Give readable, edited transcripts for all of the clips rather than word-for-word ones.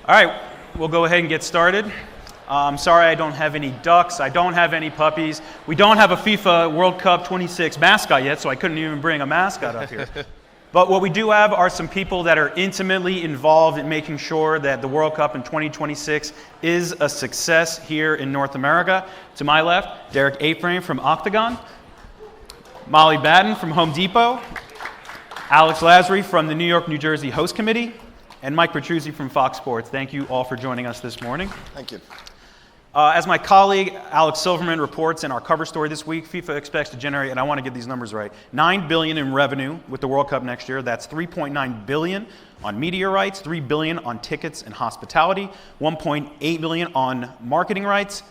All right, we'll go ahead and get started. I'm sorry I don't have any ducks. I don't have any puppies. We don't have a FIFA World Cup 26 mascot yet, so I couldn't even bring a mascot up here. But what we do have are some people that are intimately involved in making sure that the World Cup in 2026 is a success here in North America. To my left, Derek Aframe from Octagon, Molly Batten from Home Depot, Alex Lasry from the New York, New Jersey Host Committee, and Mike Petruzzi from Fox Sports. Thank you all for joining us this morning. Thank you. As my colleague Alex Silverman reports in our cover story this week, FIFA expects to generate, and I want to get these numbers right, $9 billion in revenue with the World Cup next year. That's $3.9 billion on media rights, $3 billion on tickets and hospitality, $1.8 billion on marketing rights.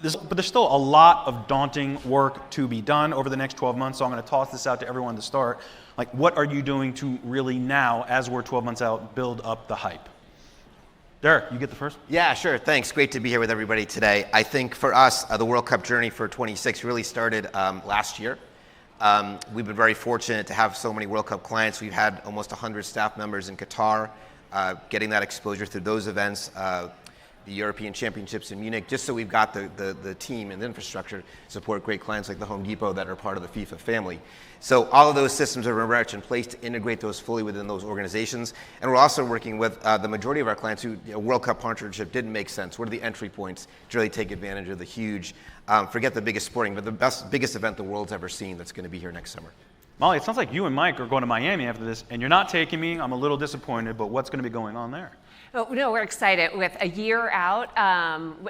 But there's still a lot of daunting work to be done over the next 12 months, so I'm going to toss this out to everyone to start. Like, what are you doing to really now, as we're 12 months out, build up the hype? Derek, you get the first? Yeah, sure. Thanks. Great to be here with everybody today. I think for us, the World Cup journey for 26 really started last year. We've been very fortunate to have so many World Cup clients. We've had almost 100 staff members in Qatar, getting that exposure through those events, the European Championships in Munich, just so we've got the team and the infrastructure to support great clients like the Home Depot that are part of the FIFA family. So all of those systems are very much in place to integrate those fully within those organizations. And we're also working with the majority of our clients who World Cup partnership didn't make sense. What are the entry points to really take advantage of the huge, forget the biggest sporting, but the biggest event the world's ever seen that's going to be here next summer. Molly, it sounds like you and Mike are going to Miami after this, and you're not taking me. I'm a little disappointed, but what's going to be going on there? Oh, no, we're excited. With a year out,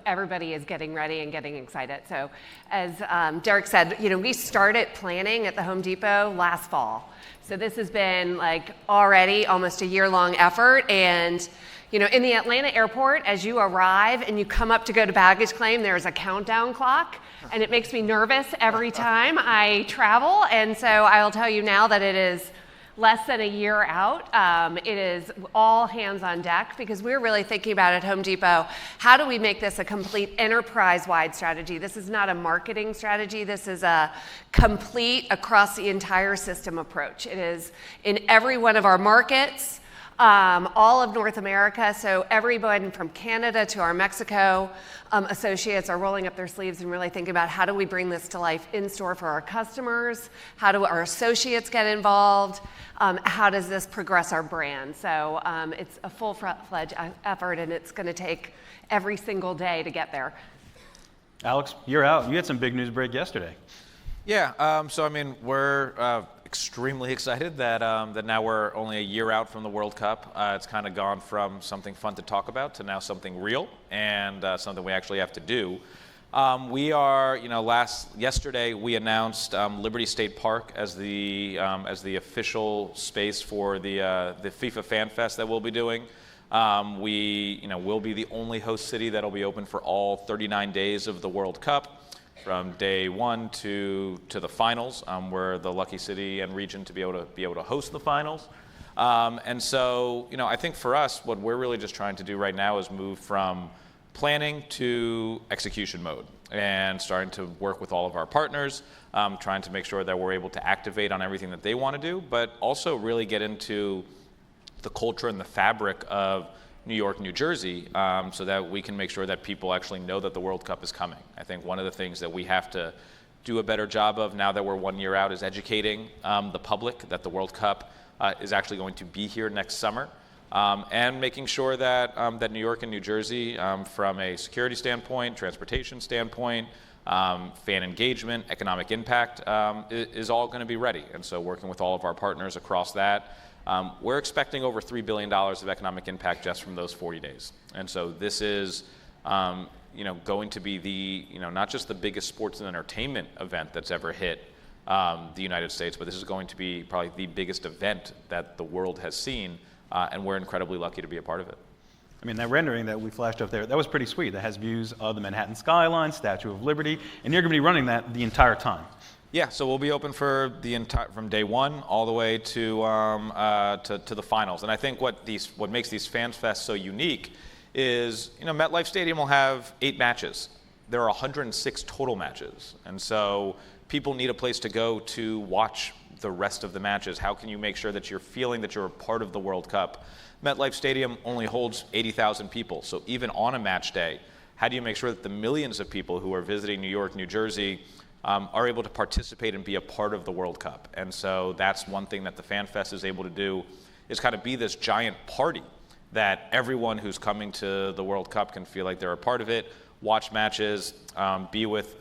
everybody is getting ready and getting excited. So as Derek said, we started planning at the Home Depot last fall. So this has been like already almost a year-long effort. And in the Atlanta airport, as you arrive and you come up to go to baggage claim, there's a countdown clock. And it makes me nervous every time I travel. And so I'll tell you now that it is less than a year out. It is all hands on deck because we're really thinking about at Home Depot, how do we make this a complete enterprise-wide strategy? This is not a marketing strategy. This is a complete across the entire system approach. It is in every one of our markets, all of North America. So everyone from Canada to our Mexico associates are rolling up their sleeves and really thinking about how do we bring this to life in store for our customers? How do our associates get involved? How does this progress our brand? So it's a full-fledged effort, and it's going to take every single day to get there. Alex, you're out. You had some big news break yesterday. Yeah, we're extremely excited that now we're only a year out from the World Cup. It's kind of gone from something fun to talk about to now something real and something we actually have to do. We are, yesterday we announced Liberty State Park as the official space for the FIFA Fan Fest that we'll be doing. We will be the only host city that'll be open for all 39 days of the World Cup. From day one to the finals. We're the lucky city and region to be able to host the finals. And so, I think for us, what we're really just trying to do right now is move from planning to execution mode and starting to work with all of our partners, trying to make sure that we're able to activate on everything that they want to do, but also really get into the culture and the fabric of New York, New Jersey, so that we can make sure that people actually know that the World Cup is coming. I think one of the things that we have to do a better job of now that we're 1 year out is educating the public that the World Cup is actually going to be here next summer, and making sure that that New York and New Jersey, from a security standpoint, transportation standpoint, fan engagement, economic impact, is all going to be ready. And so working with all of our partners across that, we're expecting over $3 billion of economic impact just from those 40 days. And so this is, going to be the, not just the biggest sports and entertainment event that's ever hit the United States, but this is going to be probably the biggest event that the world has seen, and we're incredibly lucky to be a part of it. I mean, that rendering that we flashed up there, that was pretty sweet. That has views of the Manhattan skyline, Statue of Liberty, and you're going to be running that the entire time. Yeah, so we'll be open for the entire from day one all the way to the finals. And I think what makes these Fan Fests so unique is, MetLife Stadium will have 8 matches. There are 106 total matches, and so people need a place to go to watch the rest of the matches? How can you make sure that you're feeling that you're a part of the World Cup? MetLife Stadium only holds 80,000 people, so even on a match day, how do you make sure that the millions of people who are visiting New York, New Jersey, are able to participate and be a part of the World Cup? And so that's one thing that the Fan Fest is able to do, is kind of be this giant party that everyone who's coming to the World Cup can feel like they're a part of it, watch matches, be with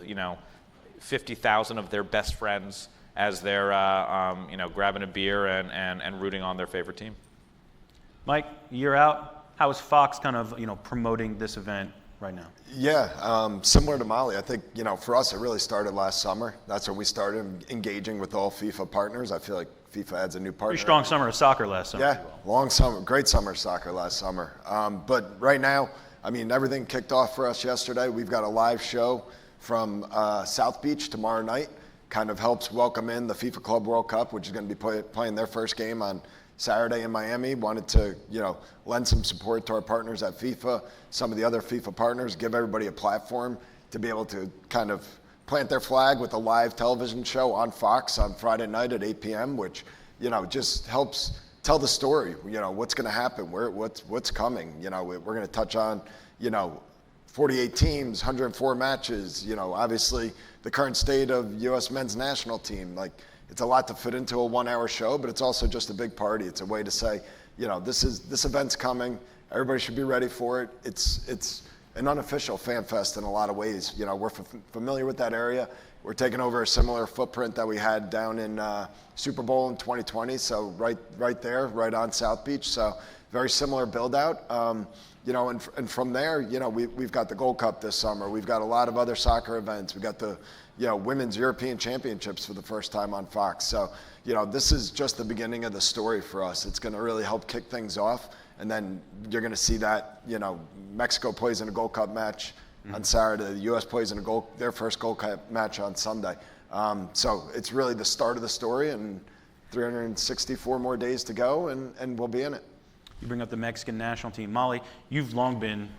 50,000 of their best friends as they're grabbing a beer and rooting on their favorite team. Mike, year out, how is Fox kind of promoting this event right now? Yeah, similar to Molly, I think for us it really started last summer. That's when we started engaging with all FIFA partners. I feel like FIFA adds a new partner. Pretty strong summer of soccer last summer. Yeah, long summer, great summer of soccer last summer. But right now, everything kicked off for us yesterday. We've got a live show from South Beach tomorrow night. Kind of helps welcome in the FIFA Club World Cup, which is going to be playing their first game on Saturday in Miami. Wanted to, lend some support to our partners at FIFA, some of the other FIFA partners, give everybody a platform to be able to kind of plant their flag with a live television show on Fox on Friday night at 8 p.m., which, just helps tell the story, what's going to happen, what's coming. We're going to touch on, 48 teams, 104 matches, obviously the current state of U.S. men's national team. Like, it's a lot to fit into a 1-hour show, but it's also just a big party. It's a way to say, this event's coming. Everybody should be ready for it. It's an unofficial fan fest in a lot of ways. We're familiar with that area. We're taking over a similar footprint that we had down in Super Bowl in 2020. So right there, right on South Beach. So very similar build out. And from there, we've got the Gold Cup this summer. We've got a lot of other soccer events. We've got the Women's European Championships for the first time on Fox. So, this is just the beginning of the story for us. It's going to really help kick things off. And then you're going to see that, Mexico plays in a Gold Cup match on Saturday. The U.S. plays in their first Gold Cup match on Sunday. So it's really the start of the story, and 364 more days to go, and we'll be in it. You bring up the Mexican national team. Molly, you've long been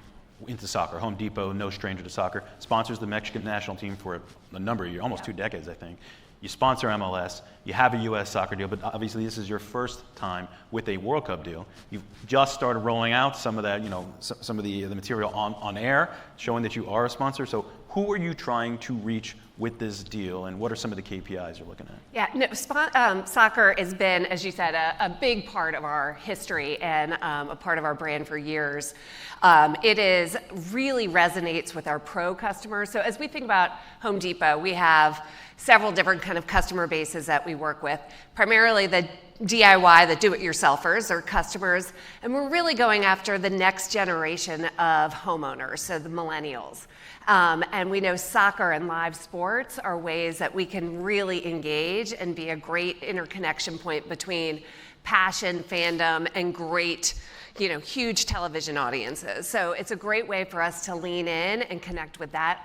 into soccer. Home Depot, no stranger to soccer, sponsors the Mexican national team for a number of years, almost 2 decades, I think. You sponsor MLS. You have a U.S. soccer deal, but obviously this is your first time with a World Cup deal. You've just started rolling out some of that, some of the material on air, showing that you are a sponsor. So who are you trying to reach with this deal, and what are some of the KPIs you're looking at? Yeah, soccer has been, as you said, a big part of our history and a part of our brand for years. It really resonates with our pro customers. So as we think about Home Depot, we have several different kind of customer bases that we work with, primarily the DIY, the do-it-yourselfers or customers, and we're really going after the next generation of homeowners, so the millennials. And we know soccer and live sports are ways that we can really engage and be a great interconnection point between passion, fandom, and great, huge television audiences. So it's a great way for us to lean in and connect with that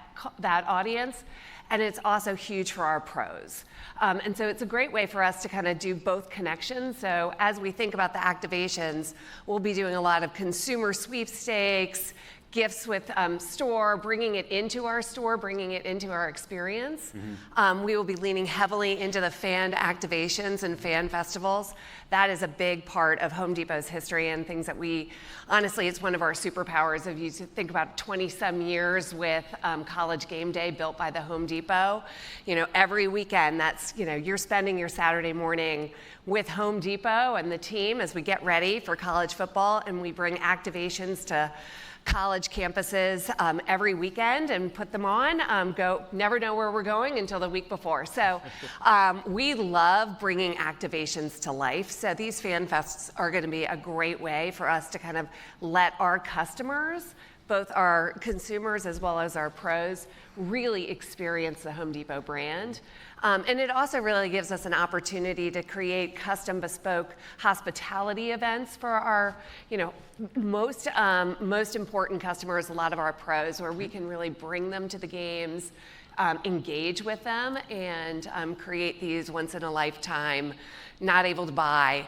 audience. And it's also huge for our pros. And so it's a great way for us to kind of do both connections. So as we think about the activations, we'll be doing a lot of consumer sweepstakes, gifts with store, bringing it into our store, bringing it into our experience. Mm-hmm. We will be leaning heavily into the fan activations and fan festivals. That is a big part of Home Depot's history and things that honestly, it's one of our superpowers. If you think about 20-some years with College Game Day built by the Home Depot, every weekend you're spending your Saturday morning with Home Depot and the team as we get ready for college football, and we bring activations to college campuses every weekend and put them on. Never know where we're going until the week before. So we love bringing activations to life. So these fan fests are going to be a great way for us to kind of let our customers, both our consumers as well as our pros, really experience the Home Depot brand. And it also really gives us an opportunity to create custom bespoke hospitality events for our, most important customers, a lot of our pros, where we can really bring them to the games, engage with them and create these once-in-a-lifetime, not able to buy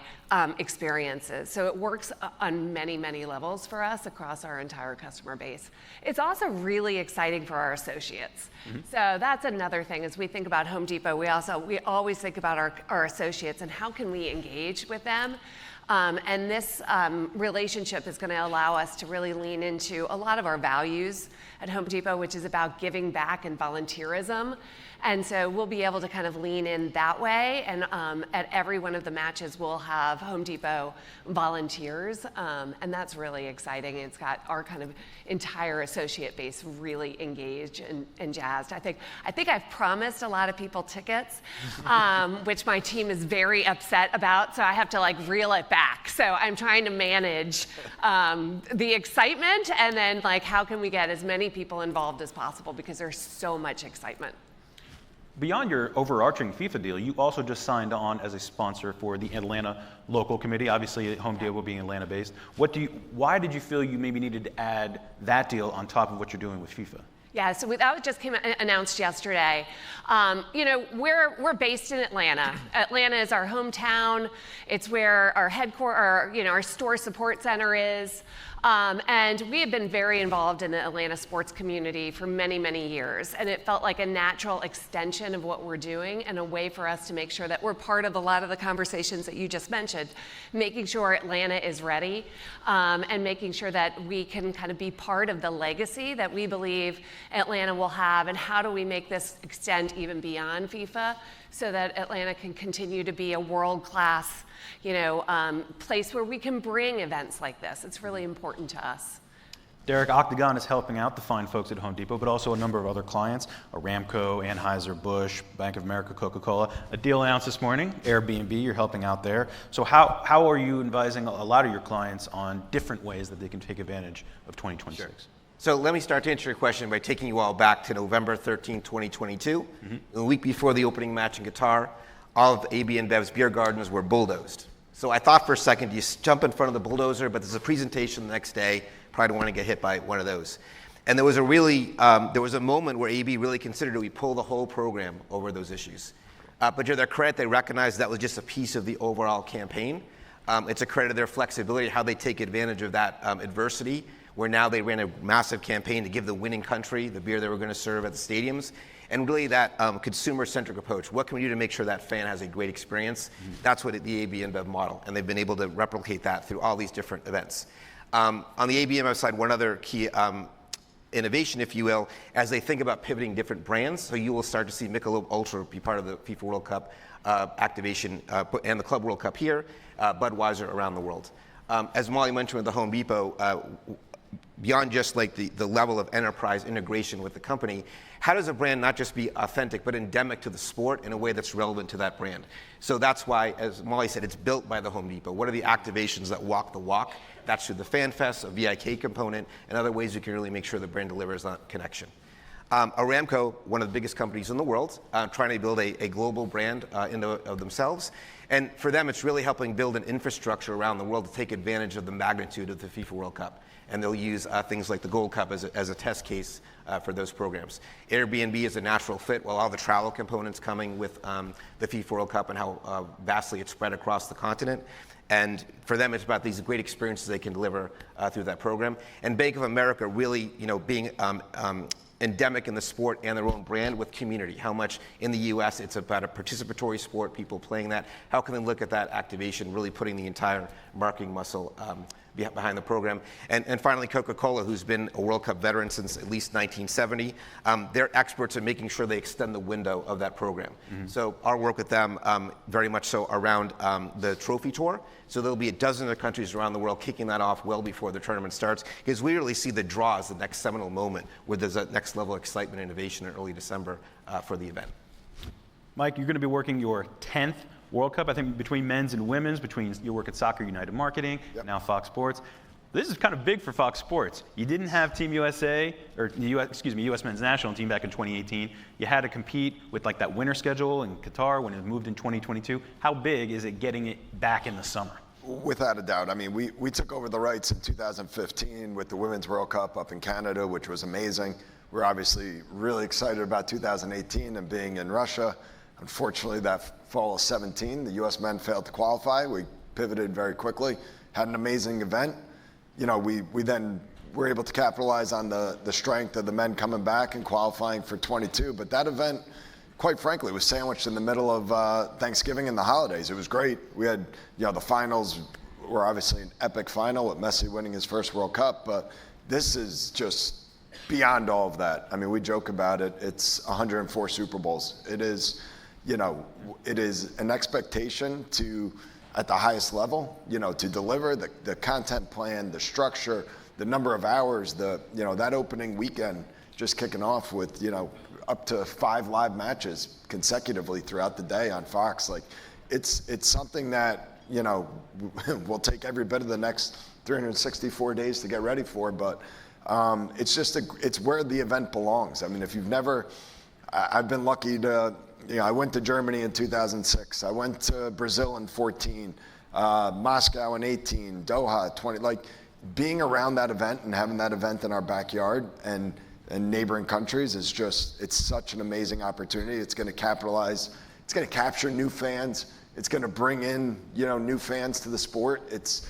experiences. So it works on many, many levels for us across our entire customer base. It's also really exciting for our associates. So that's another thing. As we think about Home Depot, we always think about our associates and how can we engage with them. And this relationship is going to allow us to really lean into a lot of our values at Home Depot, which is about giving back and volunteerism. And so we'll be able to kind of lean in that way. And at every one of the matches, we'll have Home Depot volunteers. And that's really exciting. It's got our kind of entire associate base really engaged and jazzed. I think I've promised a lot of people tickets, which my team is very upset about. So I have to like reel it back. So I'm trying to manage the excitement and then like how can we get as many people involved as possible because there's so much excitement. Beyond your overarching FIFA deal, you also just signed on as a sponsor for the Atlanta local committee. Obviously, Home Depot being Atlanta-based. Why did you feel you maybe needed to add that deal on top of what you're doing with FIFA? Yeah, so that just came announced yesterday. We're based in Atlanta. Atlanta is our hometown. It's where our headquarters, our store support center is. And we have been very involved in the Atlanta sports community for many, many years. And it felt like a natural extension of what we're doing and a way for us to make sure that we're part of a lot of the conversations that you just mentioned, making sure Atlanta is ready and making sure that we can kind of be part of the legacy that we believe Atlanta will have and how do we make this extend even beyond FIFA so that Atlanta can continue to be a world-class place where we can bring events like this. It's really important to us. Derek, Octagon is helping out the fine folks at Home Depot, but also a number of other clients, Aramco, Anheuser-Busch, Bank of America, Coca-Cola. A deal announced this morning, Airbnb, you're helping out there. So how are you advising a lot of your clients on different ways that they can take advantage of 2026? Sure. So let me start to answer your question by taking you all back to November 13, 2022. The week before the opening match in Qatar, all of AB InBev's beer gardens were bulldozed. So I thought for a second, you jump in front of the bulldozer, but there's a presentation the next day, probably don't want to get hit by one of those. And there was a moment where AB really considered that we pull the whole program over those issues. But to their credit, they recognized that was just a piece of the overall campaign. It's a credit to their flexibility, how they take advantage of that adversity, where now they ran a massive campaign to give the winning country the beer they were going to serve at the stadiums. And really that consumer-centric approach. What can we do to make sure that fan has a great experience? That's what the AB InBev model, and they've been able to replicate that through all these different events. On the AB InBev side, one other key innovation, if you will, as they think about pivoting different brands, so you will start to see Michelob Ultra be part of the FIFA World Cup activation and the Club World Cup here, Budweiser around the world. As Molly mentioned with the Home Depot, beyond just like the level of enterprise integration with the company, how does a brand not just be authentic, but endemic to the sport in a way that's relevant to that brand? So that's why, as Molly said, it's built by the Home Depot. What are the activations that walk the walk? That's through the Fan Fest, a VIK component, and other ways you can really make sure the brand delivers that connection. Aramco, one of the biggest companies in the world, trying to build a global brand of themselves. And for them, it's really helping build an infrastructure around the world to take advantage of the magnitude of the FIFA World Cup. And they'll use things like the Gold Cup as a test case for those programs. Airbnb is a natural fit, while all the travel components coming with the FIFA World Cup and how vastly it's spread across the continent. And for them, it's about these great experiences they can deliver through that program. And Bank of America really, being endemic in the sport and their own brand with community. How much in the US it's about a participatory sport, people playing that. How can they look at that activation, really putting the entire marketing muscle behind the program? And finally, Coca-Cola, who's been a World Cup veteran since at least 1970, they're experts in making sure they extend the window of that program. So our work with them very much so around the trophy tour. So there'll be a dozen other countries around the world kicking that off well before the tournament starts, because we really see the draw as the next seminal moment where there's a next level of excitement and innovation in early December for the event. Mike, you're going to be working your 10th World Cup, I think, between men's and women's, between your work at Soccer United Marketing, now Fox Sports. This is kind of big for Fox Sports. You didn't have Team USA, or U.S. men's national team back in 2018. You had to compete with like that winter schedule in Qatar when it moved in 2022. How big is it getting it back in the summer? Without a doubt. I mean, we took over the rights in 2015 with the Women's World Cup up in Canada, which was amazing. We're obviously really excited about 2018 and being in Russia. Unfortunately, that fall of 17, the U.S. men failed to qualify. We pivoted very quickly, had an amazing event. You know, we then were able to capitalize on the strength of the men coming back and qualifying for 22. But that event, quite frankly, was sandwiched in the middle of Thanksgiving and the holidays. It was great. We had, the finals were obviously an epic final with Messi winning his first World Cup, but this is just beyond all of that. I mean, we joke about it. It's 104 Super Bowls. It is, it is an expectation to, at the highest level, to deliver the content plan, the structure, the number of hours, that opening weekend just kicking off with, up to 5 live matches consecutively throughout the day on Fox. Like, it's something that, we'll take every bit of the next 364 days to get ready for, but it's where the event belongs. I mean, if you've never, I've been lucky to, I went to Germany in 2006. I went to Brazil in 14, Moscow in 18, Doha 20. Like, being around that event and having that event in our backyard and neighboring countries is just, it's such an amazing opportunity. It's going to capitalize, it's going to capture new fans. It's going to bring in, new fans to the sport. It's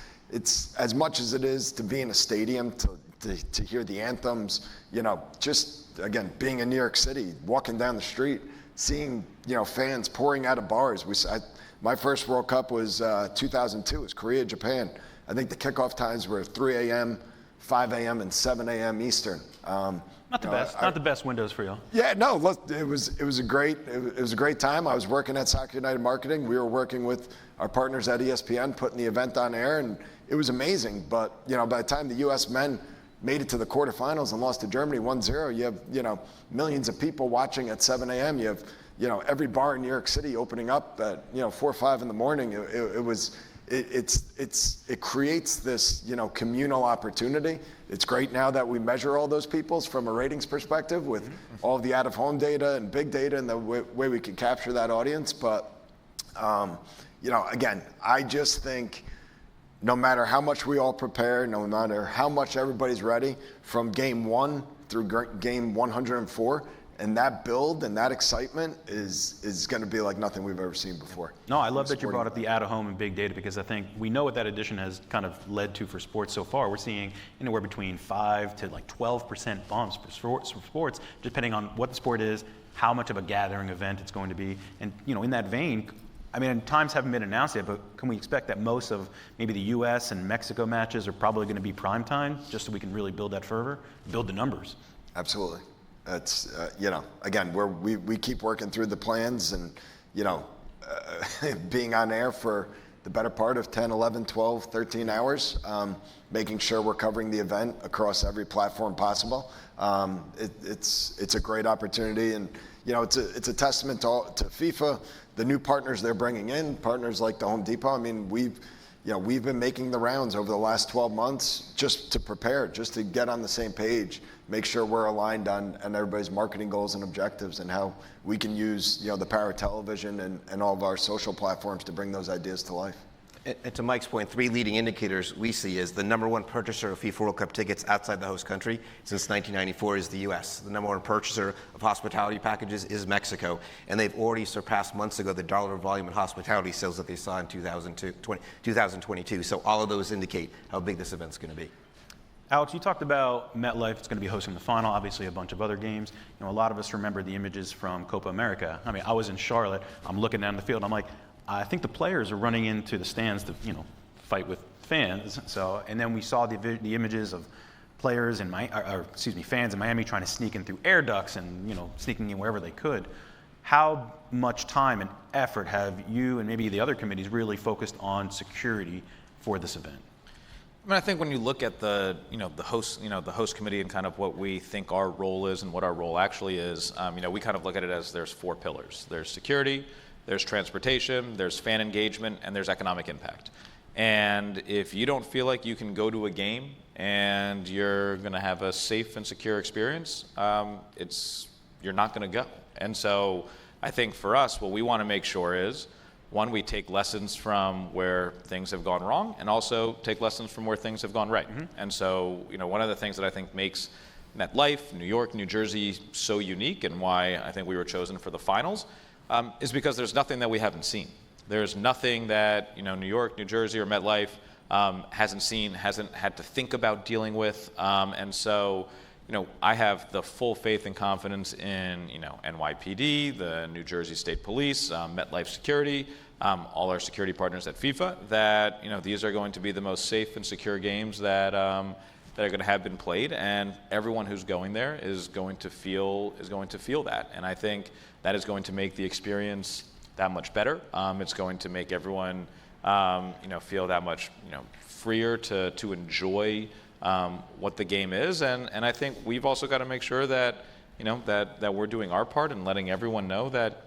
as much as it is to be in a stadium, to hear the anthems, just, again, being in New York City, walking down the street, seeing, fans pouring out of bars. My first World Cup was 2002. It was Korea, Japan. I think the kickoff times were 3 a.m., 5 a.m., and 7 a.m. Eastern. Not the best. Not the best windows for you. Yeah, no. Look, it was a great time. I was working at Soccer United Marketing. We were working with our partners at ESPN, putting the event on air, and it was amazing. But by the time the U.S. men made it to the quarterfinals and lost to Germany 1-0, you have millions of people watching at 7 a.m. You have every bar in New York City opening up at 4 or 5 in the morning. It creates this communal opportunity. It's great now that we measure all those peoples from a ratings perspective with all of the out-of-home data and big data and the way we can capture that audience. But again, I just think no matter how much we all prepare, no matter how much everybody's ready, from game 1 through game 104, and that build and that excitement is going to be like nothing we've ever seen before. No, I love that you brought up the out-of-home and big data, because I think we know what that addition has kind of led to for sports so far. We're seeing anywhere between 5 to 12% bumps for sports, depending on what the sport is, how much of a gathering event it's going to be. And in that vein, I mean, times haven't been announced yet, but can we expect that most of maybe the U.S. and Mexico matches are probably going to be prime time, just so we can really build that fervor, build the numbers? Absolutely. It's, again, we keep working through the plans and, being on air for the better part of 10, 11, 12, 13 hours, making sure we're covering the event across every platform possible. It's a great opportunity, and, it's a testament to FIFA, the new partners they're bringing in, partners like the Home Depot. I mean, we've been making the rounds over the last 12 months just to prepare, just to get on the same page, make sure we're aligned on everybody's marketing goals and objectives, and how we can use the power of television and all of our social platforms to bring those ideas to life. And to Mike's point, 3 leading indicators we see is the number 1 purchaser of FIFA World Cup tickets outside the host country since 1994 is the U.S. The number 1 purchaser of hospitality packages is Mexico, and they've already surpassed months ago the dollar volume in hospitality sales that they saw in 2022. So all of those indicate how big this event's going to be. Alex, you talked about MetLife. It's going to be hosting the final, obviously a bunch of other games. A lot of us remember the images from Copa America. I mean, I was in Charlotte. I'm looking down the field. I'm like, I think the players are running into the stands to, fight with fans. So, and then we saw the images of players fans in Miami trying to sneak in through air ducts and, sneaking in wherever they could. How much time and effort have you and maybe the other committees really focused on security for this event? I mean, I think when you look at the host committee and kind of what we think our role is and what our role actually is, we kind of look at it as there's 4 pillars. There's security, there's transportation, there's fan engagement, and there's economic impact. And if you don't feel like you can go to a game and you're going to have a safe and secure experience, you're not going to go. And so I think for us, what we want to make sure is one, we take lessons from where things have gone wrong, and also take lessons from where things have gone right. And so, one of the things that I think makes MetLife, New York, New Jersey so unique, and why I think we were chosen for the finals, is because there's nothing that we haven't seen. There's nothing that New York, New Jersey, or MetLife hasn't seen, hasn't had to think about dealing with, and so I have the full faith and confidence in NYPD, the New Jersey State Police, MetLife Security, all our security partners at FIFA, that these are going to be the most safe and secure games that that are going to have been played, and everyone who's going there is going to feel that, and I think that is going to make the experience that much better. It's going to make everyone feel that much freer to enjoy what the game is, and I think we've also got to make sure that that we're doing our part and letting everyone know that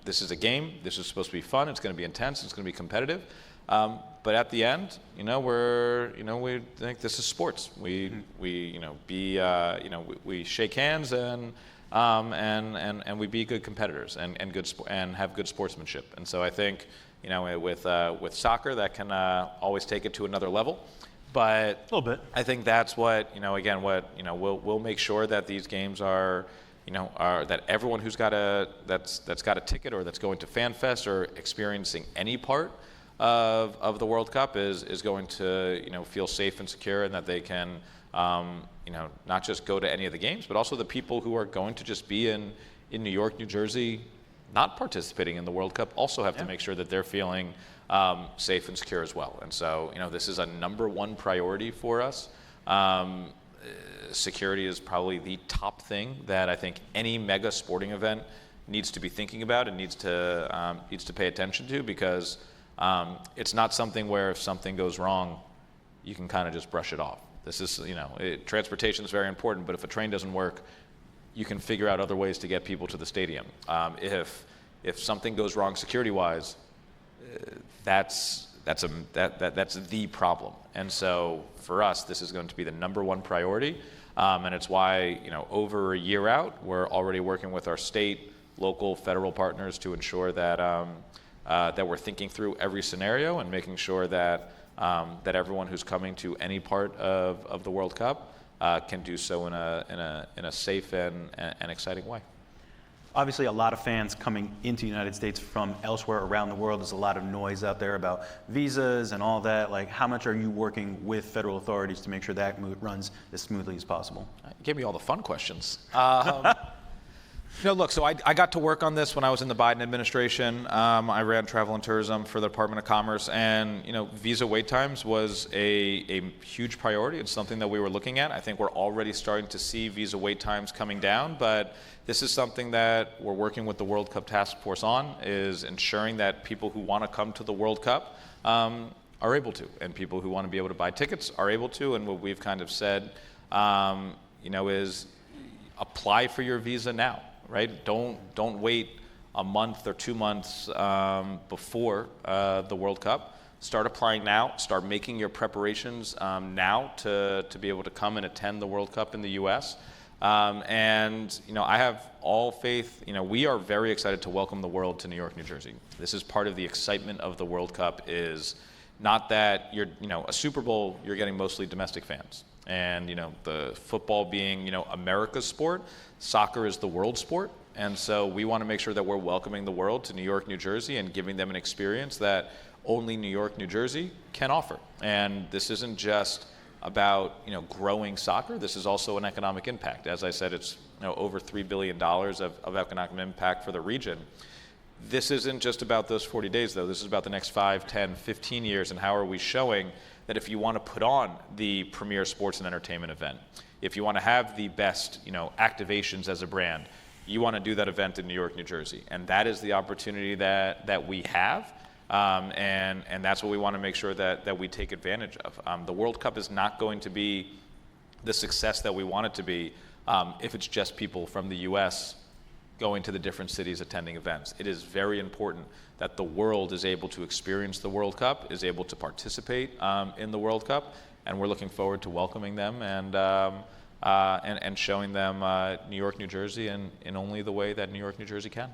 this is a game, this is supposed to be fun, it's going to be intense, it's going to be competitive, but at the end we think this is sports. We shake hands and we be good competitors and have good sportsmanship, and so I think with soccer that can always take it to another level. But a little bit. I think that's what we'll make sure that these games are that everyone who's that's got a ticket or that's going to FanFest or experiencing any part of the World Cup is going to feel safe and secure, and that they can not just go to any of the games, but also the people who are going to just be in New York, New Jersey, not participating in the World Cup, also have to make sure that they're feeling safe and secure as well. And so, this is a number one priority for us. Security is probably the top thing that I think any mega sporting event needs to be thinking about and needs to pay attention to, because it's not something where if something goes wrong, you can kind of just brush it off. This is, transportation is very important, but if a train doesn't work, you can figure out other ways to get people to the stadium. If something goes wrong security-wise, that's the problem. And so for us, this is going to be the number one priority, and it's why over a year out, we're already working with our state, local, federal partners to ensure that that we're thinking through every scenario and making sure that that everyone who's coming to any part of the World Cup can do so in a safe and exciting way. Obviously, a lot of fans coming into the United States from elsewhere around the world. There's a lot of noise out there about visas and all that. Like, how much are you working with federal authorities to make sure that runs as smoothly as possible? You gave me all the fun questions. Look, so I got to work on this when I was in the Biden administration. I ran travel and tourism for the Department of Commerce, and visa wait times was a huge priority. It's something that we were looking at. I think we're already starting to see visa wait times coming down, but this is something that we're working with the World Cup Task Force on, is ensuring that people who want to come to the World Cup are able to, and people who want to be able to buy tickets are able to. And what we've kind of said, is apply for your visa now. Right? Don't wait a month or 2 months before the World Cup. Start applying now. Start making your preparations now to be able to come and attend the World Cup in the U.S. And I have all faith. We are very excited to welcome the world to New York, New Jersey. This is part of the excitement of the World Cup. Is not that you're a Super Bowl. You're getting mostly domestic fans. And the football being America's sport, soccer is the world sport, and so we want to make sure that we're welcoming the world to New York, New Jersey, and giving them an experience that only New York, New Jersey can offer. And this isn't just about growing soccer. This is also an economic impact. As I said, it's over $3 billion of economic impact for the region. This isn't just about those 40 days, though. This is about the next 5, 10, 15 years, and how are we showing that if you want to put on the premier sports and entertainment event, if you want to have the best, activations as a brand, you want to do that event in New York, New Jersey, and that is the opportunity that we have, and that's what we want to make sure that we take advantage of. The World Cup is not going to be the success that we want it to be if it's just people from the U.S. going to the different cities attending events. It is very important that the world is able to experience the World Cup, is able to participate in the World Cup, and we're looking forward to welcoming them and showing them New York, New Jersey in only the way that New York, New Jersey can.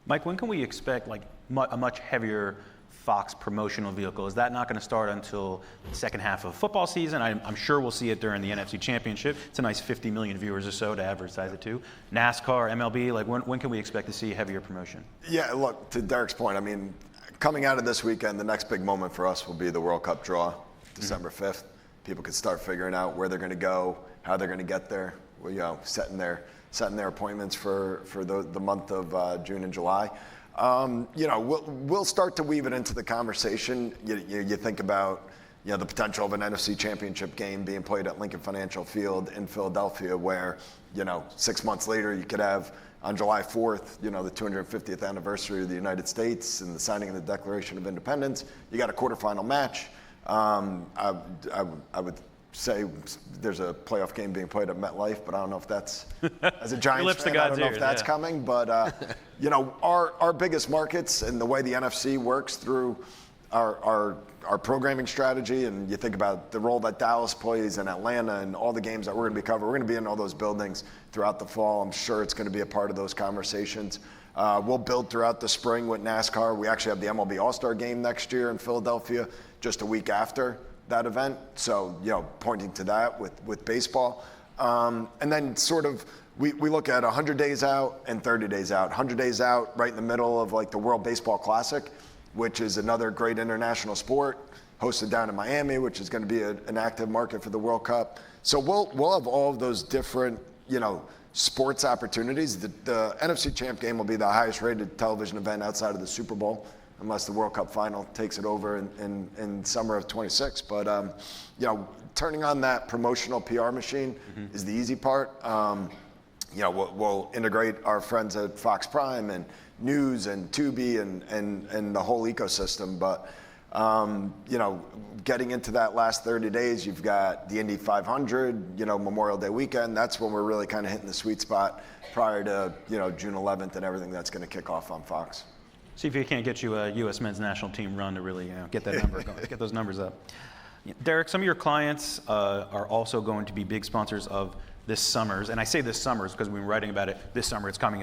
Mike, when can we expect a much heavier Fox promotional vehicle. Is that not going to start until the second half of football season? I'm sure we'll see it during the NFC Championship. It's a nice 50 million viewers or so to advertise it to. NASCAR, MLB, like when can we expect to see heavier promotion? Yeah, look, to Derek's point, I mean, coming out of this weekend, the next big moment for us will be the World Cup draw, December 5th. People can start figuring out where they're going to go, how they're going to get there, setting their appointments for the month of June and July. We'll start to weave it into the conversation. You think about the potential of an NFC Championship game being played at Lincoln Financial Field in Philadelphia, where 6 months later you could have on July 4th, the 250th anniversary of the United States and the signing of the Declaration of Independence. You got a quarterfinal match. I would say there's a playoff game being played at MetLife, but I don't know if that's, as a Giants fan, I don't know if that's coming. But, our biggest markets and the way the NFC works through our programming strategy, and you think about the role that Dallas plays and Atlanta and all the games that we're going to be covering, we're going to be in all those buildings throughout the fall. I'm sure it's going to be a part of those conversations. We'll build throughout the spring with NASCAR. We actually have the MLB All-Star Game next year in Philadelphia, just a week after that event. So, pointing to that with baseball. And then sort of, we look at 100 days out and 30 days out. 100 days out right in the middle of like the World Baseball Classic, which is another great international sport, hosted down in Miami, which is going to be an active market for the World Cup. So we'll have all of those different, sports opportunities. The NFC Champ game will be the highest rated television event outside of the Super Bowl, unless the World Cup final takes it over in summer of 26. But, turning on that promotional PR machine is the easy part. We'll integrate our friends at Fox Prime and News and Tubi and the whole ecosystem. But, getting into that last 30 days, you've got the Indy 500, Memorial Day weekend. That's when we're really kind of hitting the sweet spot prior to, June 11th and everything that's going to kick off on Fox. See if you can't get you a U.S. men's national team run to really get that number going, get those numbers up. Derek, some of your clients are also going to be big sponsors of this summer's, and I say this summer's because we've been writing about it this summer, it's coming.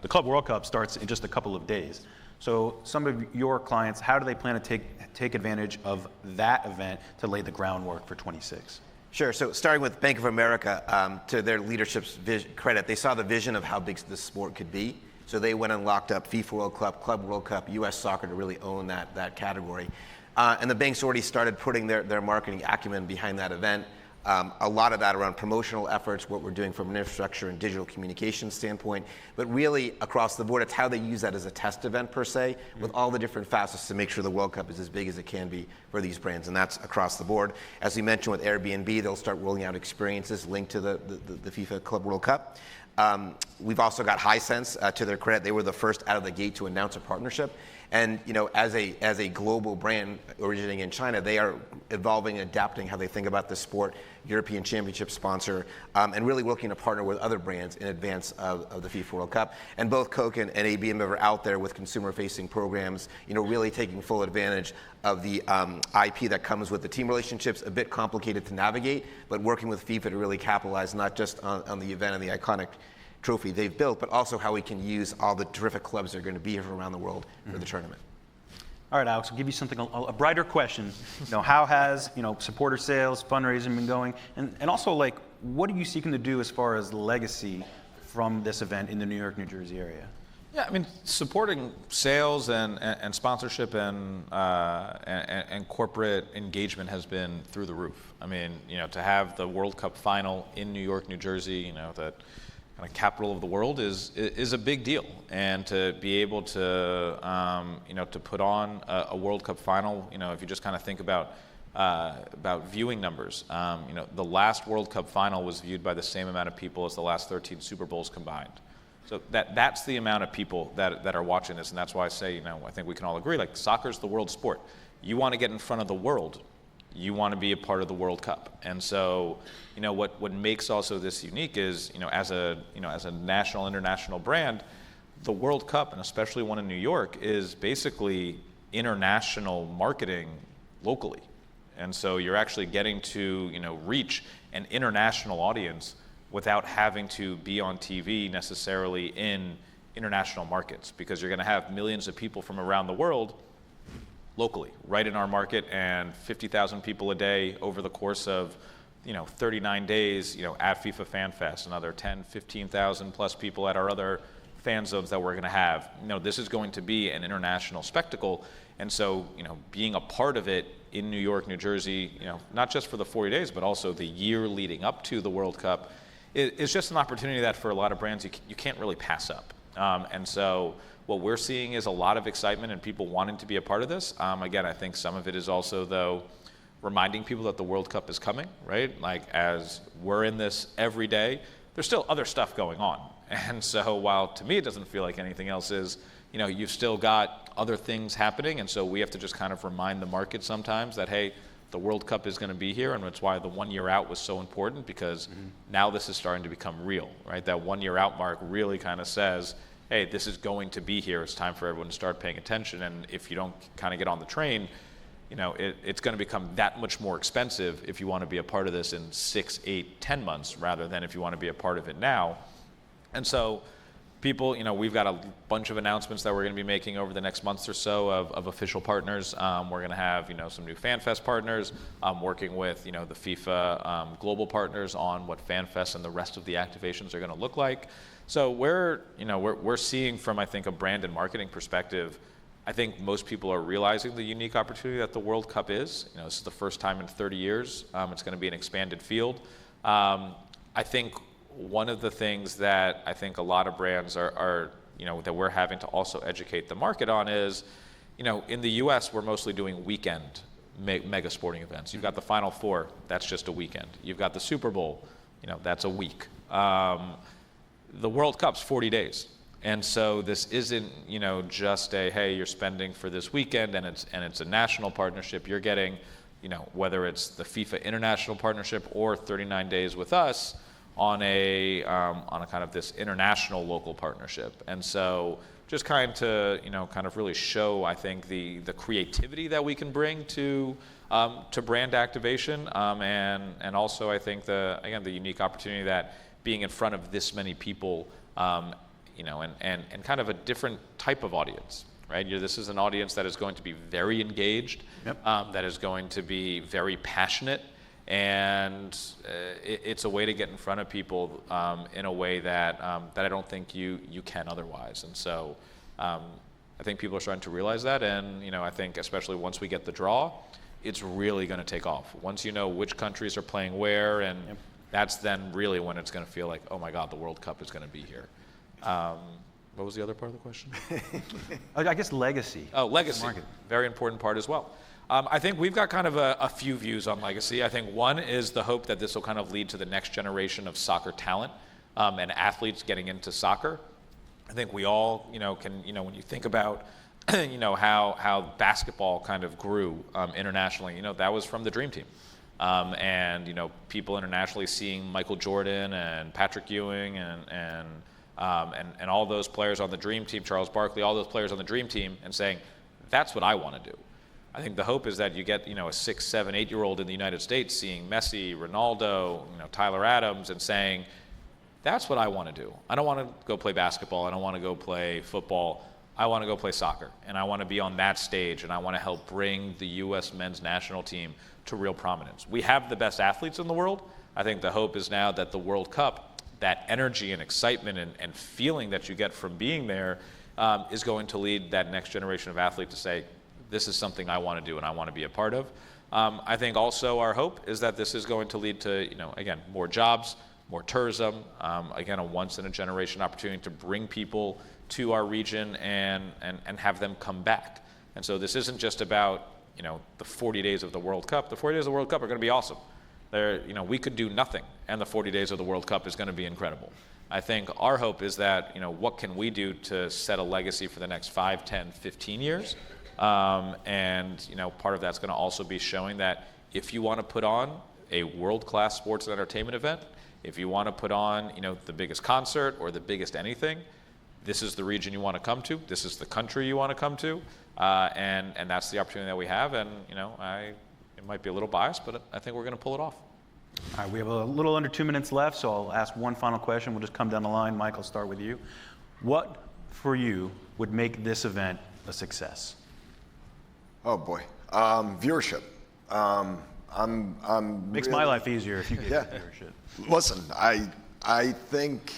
The Club World Cup starts in just a couple of days. So some of your clients, how do they plan to take advantage of that event to lay the groundwork for 26? Sure. So starting with Bank of America, to their leadership's credit, they saw the vision of how big this sport could be. So they went and locked up FIFA World Cup, Club World Cup, U.S. Soccer to really own that category. And the bank's already started putting their marketing acumen behind that event. A lot of that around promotional efforts, what we're doing from an infrastructure and digital communication standpoint, but really across the board, it's how they use that as a test event per se, with all the different facets to make sure the World Cup is as big as it can be for these brands, and that's across the board. As we mentioned with Airbnb, they'll start rolling out experiences linked to the FIFA Club World Cup. We've also got Hisense, to their credit, they were the first out of the gate to announce a partnership. And as a global brand originating in China, they are evolving and adapting how they think about the sport, European Championship sponsor, and really looking to partner with other brands in advance of the FIFA World Cup. And both Coke and ABM are out there with consumer-facing programs, really taking full advantage of the IP that comes with the team relationships, a bit complicated to navigate, but working with FIFA to really capitalize not just on the event and the iconic trophy they've built, but also how we can use all the terrific clubs that are going to be here from around the world for the tournament. All right, Alex, I'll give you something, a brighter question. How has, supporter sales, fundraising been going? And also, what are you seeking to do as far as legacy from this event in the New York, New Jersey area? Yeah, I mean, supporting sales and sponsorship and corporate engagement has been through the roof. I mean, to have the World Cup final in New York, New Jersey, that kind of capital of the world is a big deal, and to be able to to put on a World Cup final, if you just kind of think about viewing numbers, the last World Cup final was viewed by the same amount of people as the last 13 Super Bowls combined. So that's the amount of people that are watching this, and that's why I say, I think we can all agree, soccer's the world sport. You want to get in front of the world, you want to be a part of the World Cup. And so, what makes also this unique is, as a national, international brand, the World Cup, and especially one in New York, is basically international marketing locally. And so you're actually getting to, reach an international audience without having to be on TV necessarily in international markets, because you're going to have millions of people from around the world locally, right in our market, and 50,000 people a day over the course of 39 days, at FIFA Fan Fest, another 10, 15,000 plus people at our other fan zones that we're going to have. This is going to be an international spectacle, and so being a part of it in New York, New Jersey, not just for the 40 days, but also the year leading up to the World Cup, is just an opportunity that for a lot of brands you can't really pass up. And so what we're seeing is a lot of excitement and people wanting to be a part of this. Again, I think some of it is also, though, reminding people that the World Cup is coming, right? Like, as we're in this every day, there's still other stuff going on. And so while to me it doesn't feel like anything else is, you've still got other things happening. And so we have to just kind of remind the market sometimes that, hey, the World Cup is going to be here, and that's why the 1 year out was so important, because now this is starting to become real, right? That 1 year out mark really kind of says, hey, this is going to be here. It's time for everyone to start paying attention. And if you don't kind of get on the train, it's going to become that much more expensive if you want to be a part of this in 6, 8, 10 months, rather than if you want to be a part of it now. And so people, we've got a bunch of announcements that we're going to be making over the next months or so of official partners. We're going to have, some new FanFest partners, working with, the FIFA global partners on what FanFest and the rest of the activations are going to look like. So we're seeing from, I think, a brand and marketing perspective, I think most people are realizing the unique opportunity that the World Cup is. This is the first time in 30 years. It's going to be an expanded field. I think one of the things that I think a lot of brands are that we're having to also educate the market on is, in the US, we're mostly doing weekend mega sporting events. You've got the Final Four, that's just a weekend. You've got the Super Bowl, that's a week. The World Cup's 40 days. And so this isn't, just a, hey, you're spending for this weekend and it's a national partnership. You're getting, whether it's the FIFA International Partnership or 39 days with us on a kind of this international local partnership. And so just kind of really show, I think, the creativity that we can bring to brand activation, and also I think the unique opportunity that being in front of this many people, and kind of a different type of audience, right? This is an audience that is going to be very engaged, that is going to be very passionate, and it's a way to get in front of people in a way that I don't think you can otherwise. And so I think people are starting to realize that, and I think especially once we get the draw, it's really going to take off. Once you know which countries are playing where, and that's then really when it's going to feel like, oh my God, the World Cup is going to be here. What was the other part of the question? I guess legacy. Oh, legacy. Very important part as well. I think we've got kind of a few views on legacy. I think one is the hope that this will kind of lead to the next generation of soccer talent and athletes getting into soccer. I think we all, can, when you think about, how basketball kind of grew internationally, that was from the Dream Team. And people internationally seeing Michael Jordan and Patrick Ewing and all those players on the Dream Team, Charles Barkley, all those players on the Dream Team, and saying, that's what I want to do. I think the hope is that you get a 6, 7, 8-year-old in the United States seeing Messi, Ronaldo, Tyler Adams, and saying, that's what I want to do. I don't want to go play basketball. I don't want to go play football. I want to go play soccer, and I want to be on that stage, and I want to help bring the U.S. men's national team to real prominence. We have the best athletes in the world. I think the hope is now that the World Cup, that energy and excitement and feeling that you get from being there is going to lead that next generation of athlete to say, this is something I want to do and I want to be a part of. I think also our hope is that this is going to lead to, again, more jobs, more tourism, again, a once-in-a-generation opportunity to bring people to our region and have them come back. And so this isn't just about, the 40 days of the World Cup. The 40 days of the World Cup are going to be awesome. We could do nothing, and the 40 days of the World Cup is going to be incredible. I think our hope is that, what can we do to set a legacy for the next 5, 10, 15 years? And part of that's going to also be showing that if you want to put on a world-class sports and entertainment event, if you want to put on, the biggest concert or the biggest anything, this is the region you want to come to. This is the country you want to come to, and that's the opportunity that we have. And it might be a little biased, but I think we're going to pull it off. All right, we have a little under 2 minutes left, so I'll ask one final question. We'll just come down the line. Mike, I'll start with you. What for you would make this event a success? Oh boy, viewership. Makes really, my life easier if you get Yeah. viewership. Listen, I think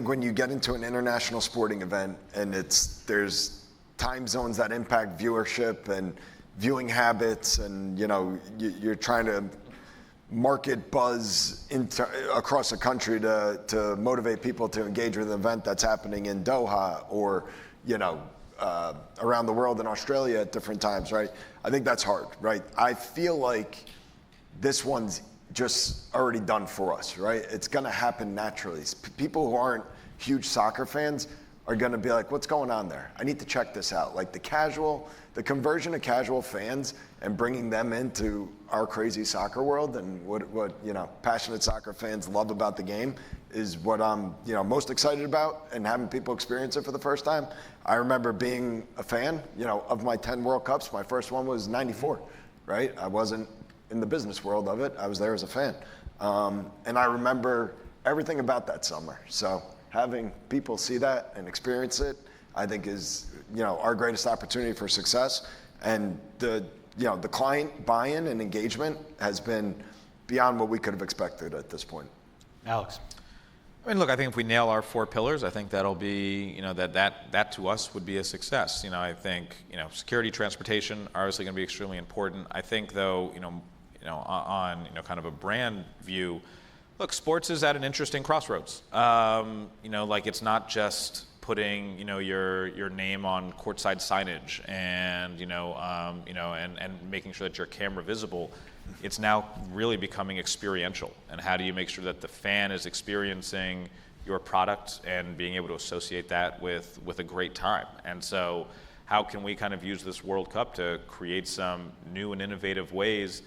when you get into an international sporting event and there's time zones that impact viewership and viewing habits, and you're trying to market buzz across the country to motivate people to engage with an event that's happening in Doha or around the world in Australia at different times, right? I think that's hard, right? I feel like this one's just already done for us, right? It's gonna happen naturally. People who aren't huge soccer fans are gonna be like, what's going on there? I need to check this out. Like the conversion of casual fans and bringing them into our crazy soccer world and what passionate soccer fans love about the game is what I'm most excited about, and having people experience it for the first time. I remember being a fan, of my 10 World Cups. My first one was '94, right? I wasn't in the business world of it. I was there as a fan. And I remember everything about that summer. So having people see that and experience it, I think is, our greatest opportunity for success. And the client buy-in and engagement has been beyond what we could have expected at this point. Alex. I mean, look, I think if we nail our 4 pillars, I think that'll be, that to us would be a success. I think, security, transportation are obviously going to be extremely important. I think, though, on kind of a brand view, look, sports is at an interesting crossroads. It's not just putting, your name on courtside signage and, and making sure that your camera visible. It's now really becoming experiential. And how do you make sure that the fan is experiencing your product and being able to associate that with a great time? And so how can we kind of use this World Cup to create some new and innovative ways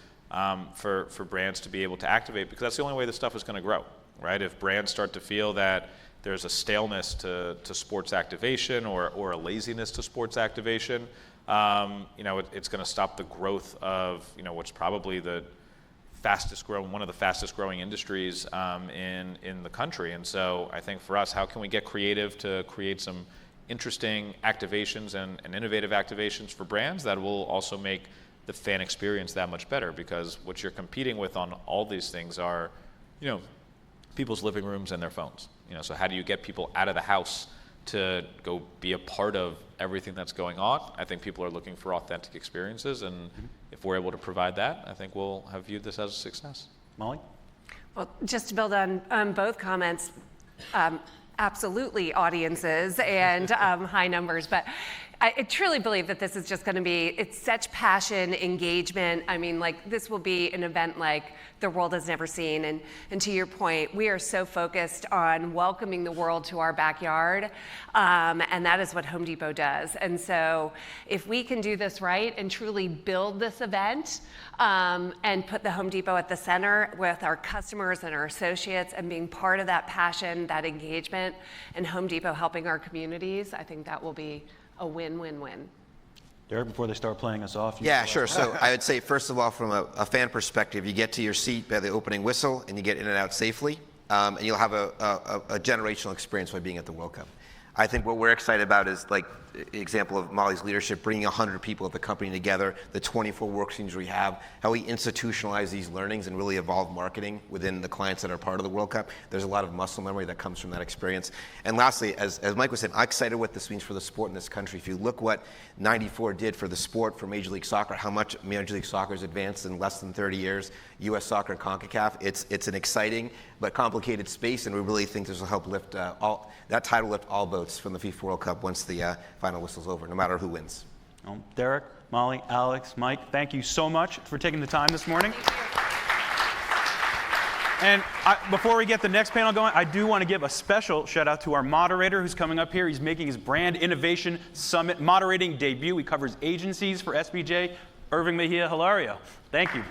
for brands to be able to activate? Because that's the only way this stuff is going to grow, right? If brands start to feel that there's a staleness to sports activation or a laziness to sports activation, it's going to stop the growth of what's probably one of the fastest growing industries in the country. And so I think for us, how can we get creative to create some interesting activations and innovative activations for brands that will also make the fan experience that much better? Because what you're competing with on all these things are, people's living rooms and their phones. So how do you get people out of the house to go be a part of everything that's going on? I think people are looking for authentic experiences, and if we're able to provide that, I think we'll have viewed this as a success. Molly? Well, just to build on both comments, absolutely audiences and high numbers, but I truly believe that this is just going to be, it's such passion, engagement. I mean, this will be an event like the world has never seen. And to your point, we are so focused on welcoming the world to our backyard, and that is what Home Depot does. And so if we can do this right and truly build this event and put the Home Depot at the center with our customers and our associates and being part of that passion, that engagement, and Home Depot helping our communities, I think that will be a win-win-win. Derek, before they start playing us off. Yeah, sure. So I would say, first of all, from a fan perspective, you get to your seat by the opening whistle and you get in and out safely, and you'll have a generational experience by being at the World Cup. I think what we're excited about is, like, the example of Molly's leadership, bringing 100 people at the company together, the 24 work streams we have, how we institutionalize these learnings and really evolve marketing within the clients that are part of the World Cup. There's a lot of muscle memory that comes from that experience. And lastly, as Mike was saying, I'm excited what this means for the sport in this country. If you look what '94 did for the sport, for Major League Soccer, how much Major League Soccer has advanced in less than 30 years, U.S. Soccer and CONCACAF, it's an exciting but complicated space, and we really think this will help lift that tide will lift all boats from the FIFA World Cup once the final whistle's over, no matter who wins. Well, Derek, Molly, Alex, Mike, thank you so much for taking the time this morning. And before we get the next panel going, I do want to give a special shout out to our moderator who's coming up here. He's making his Brand Innovation Summit moderating debut. He covers agencies for SBJ, Irving Mejia Hilario. Thank you.